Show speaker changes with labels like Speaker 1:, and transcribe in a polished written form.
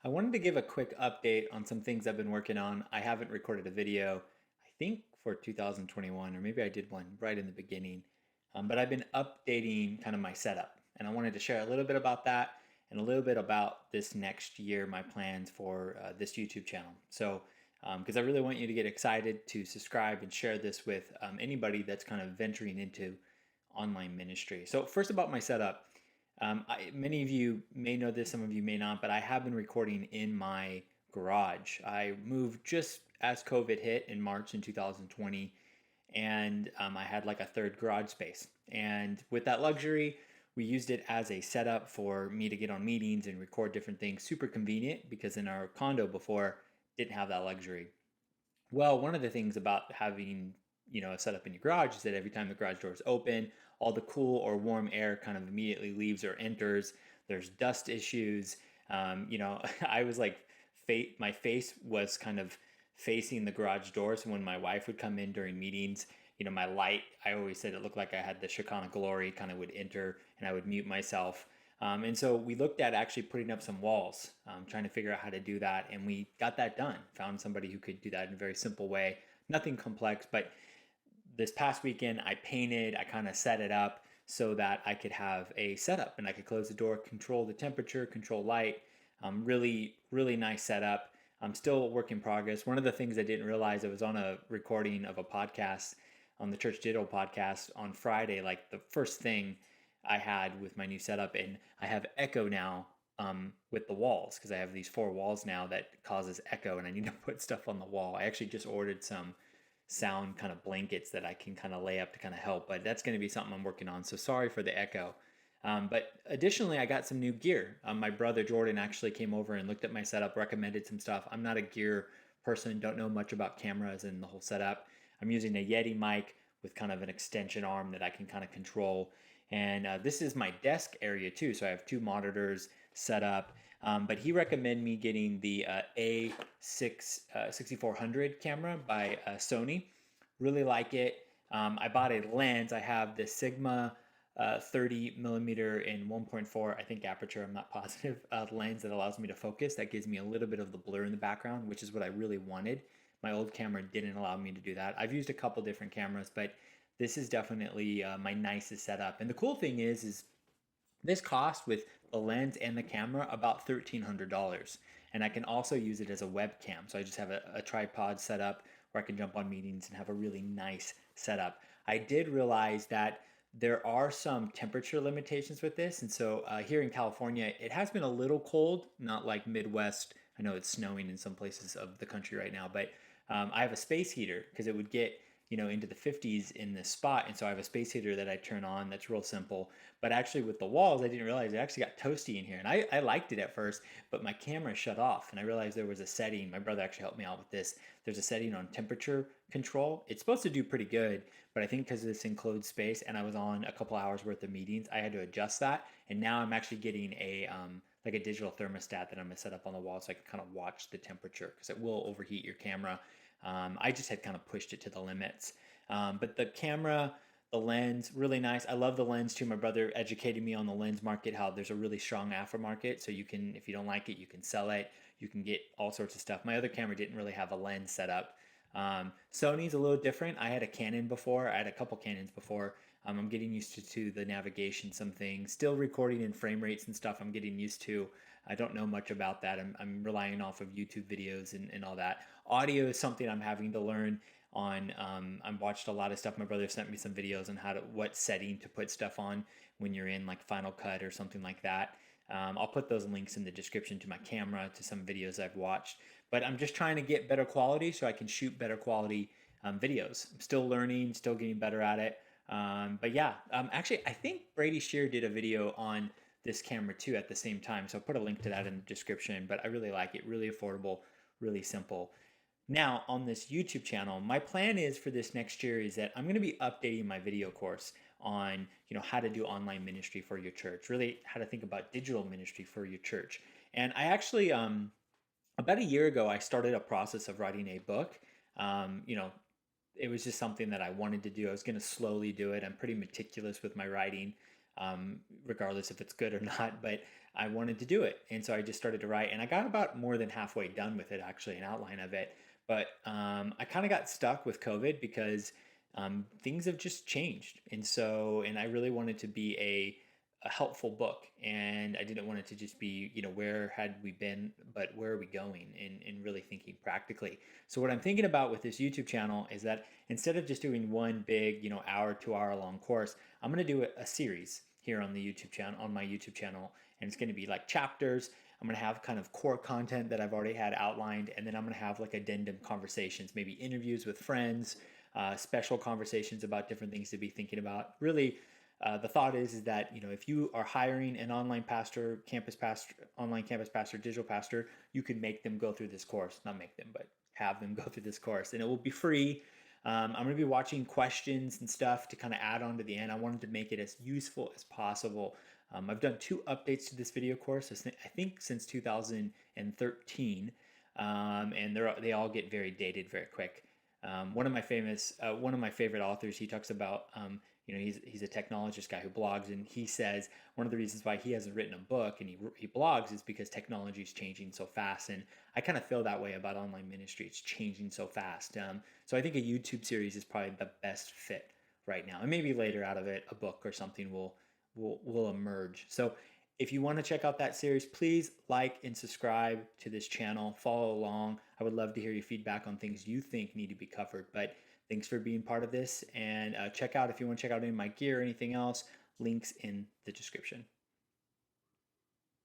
Speaker 1: I wanted to give a quick update on some things I've been working on. I haven't recorded a video, I think for 2021, or maybe I did one right in the beginning. But I've been updating kind of my setup, and I wanted to share a little bit about that and a little bit about this next year, my plans for this YouTube channel. So, because I really want you to get excited to subscribe and share this with anybody that's kind of venturing into online ministry. So, first about my setup. Many of you may know this, some of you may not, but I have been recording in my garage. I moved just as COVID hit in March in 2020, and I had like a third garage space. And with that luxury, we used it as a setup for me to get on meetings and record different things. Super convenient because in our condo before, didn't have that luxury. Well, one of the things about having, a setup in your garage is that every time the garage door is open, all the cool or warm air kind of immediately leaves or enters. There's dust issues. I was like, my face was kind of facing the garage door. So when my wife would come in during meetings, my light, I always said it looked like I had the Shekinah glory kind of would enter and I would mute myself. And so we looked at actually putting up some walls, trying to figure out how to do that. And we got that done. Found somebody who could do that in a very simple way. Nothing complex, but this past weekend I painted, I kind of set it up so that I could have a setup and I could close the door, control the temperature, control light. Really, really nice setup. I'm still a work in progress. One of the things I didn't realize, I was on a recording of a podcast on the Church Digital podcast on Friday. Like the first thing I had with my new setup, and I have echo now with the walls because I have these four walls now that causes echo, and I need to put stuff on the wall. I actually just ordered some sound kind of blankets that I can kind of lay up to kind of help, but that's going to be something I'm working on. So sorry for the echo. But additionally, I got some new gear. My brother Jordan actually came over and looked at my setup, recommended some stuff. I'm not a gear person, don't know much about cameras and the whole setup. I'm using a Yeti mic with kind of an extension arm that I can kind of control. And this is my desk area too. So I have two monitors set up. But he recommended me getting the A6 6400 camera by Sony. Really like it. I bought a lens. I have the Sigma 30 millimeter in 1.4, I think aperture, I'm not positive, lens that allows me to focus. That gives me a little bit of the blur in the background, which is what I really wanted. My old camera didn't allow me to do that. I've used a couple different cameras, but this is definitely my nicest setup. And the cool thing is this cost with the lens and the camera about $1,300. And I can also use it as a webcam. So I just have a tripod set up where I can jump on meetings and have a really nice setup. I did realize that there are some temperature limitations with this. And so here in California, it has been a little cold, not like Midwest. I know it's snowing in some places of the country right now, but I have a space heater because it would get into the 50s in this spot. And so I have a space heater that I turn on that's real simple. But actually, with the walls, I didn't realize it actually got toasty in here. And I liked it at first, but my camera shut off. And I realized there was a setting. My brother actually helped me out with this. There's a setting on temperature control. It's supposed to do pretty good, but I think because of this enclosed space and I was on a couple hours worth of meetings, I had to adjust that. And now I'm actually getting a like a digital thermostat that I'm gonna set up on the wall so I can kind of watch the temperature because it will overheat your camera. I just had kind of pushed it to the limits. But the camera, the lens, really nice. I love the lens too. My brother educated me on the lens market, how there's a really strong aftermarket. So you can, if you don't like it, you can sell it. You can get all sorts of stuff. My other camera didn't really have a lens set up. Sony's a little different. I had a Canon before. I had a couple Canons before. I'm getting used to the navigation, some things. Still recording in frame rates and stuff. I'm getting used to. I don't know much about that. I'm relying off of YouTube videos and all that. Audio is something I'm having to learn on. I've watched a lot of stuff. My brother sent me some videos on what setting to put stuff on when you're in like Final Cut or something like that. I'll put those links in the description to my camera, to some videos I've watched. But I'm just trying to get better quality so I can shoot better quality videos. I'm still learning, still getting better at it. But yeah, actually, I think Brady Shear did a video on this camera too at the same time. So I'll put a link to that in the description. But I really like it, really affordable, really simple. Now, on this YouTube channel, my plan is for this next year is that I'm going to be updating my video course on, how to do online ministry for your church, really how to think about digital ministry for your church. And I actually, about a year ago, I started a process of writing a book. Um, you know, it was just something that I wanted to do. I was going to slowly do it. I'm pretty meticulous with my writing. regardless if it's good or not. But I wanted to do it, and so I just started to write, and I got about more than halfway done with it, actually, an outline of it. But I kind of got stuck with COVID because things have just changed, and I really wanted to be a helpful book, and I didn't want it to just be, where had we been, but where are we going, and really thinking practically. So what I'm thinking about with this YouTube channel is that instead of just doing one big, hour, 2 hour long course, I'm going to do a series here on the YouTube channel, on my YouTube channel, and it's going to be like chapters. I'm going to have kind of core content that I've already had outlined, and then I'm going to have like addendum conversations, maybe interviews with friends, special conversations about different things to be thinking about. Really, the thought is that, if you are hiring an online pastor, campus pastor, online campus pastor, digital pastor, you can make them go through this course. Not make them, but have them go through this course, and it will be free. I'm going to be watching questions and stuff to kind of add on to the end. I wanted to make it as useful as possible. I've done 2 updates to this video course, I think since 2013, and they all get very dated very quick. One of my favorite authors, he talks about, he's a technologist guy who blogs, and he says one of the reasons why he hasn't written a book and he blogs is because technology is changing so fast. And I kind of feel that way about online ministry. It's changing so fast. So I think a YouTube series is probably the best fit right now, and maybe later out of it, a book or something will emerge. So if you want to check out that series, please like and subscribe to this channel. Follow along. I would love to hear your feedback on things you think need to be covered. But thanks for being part of this. And check out, if you want to check out any of my gear or anything else, links in the description.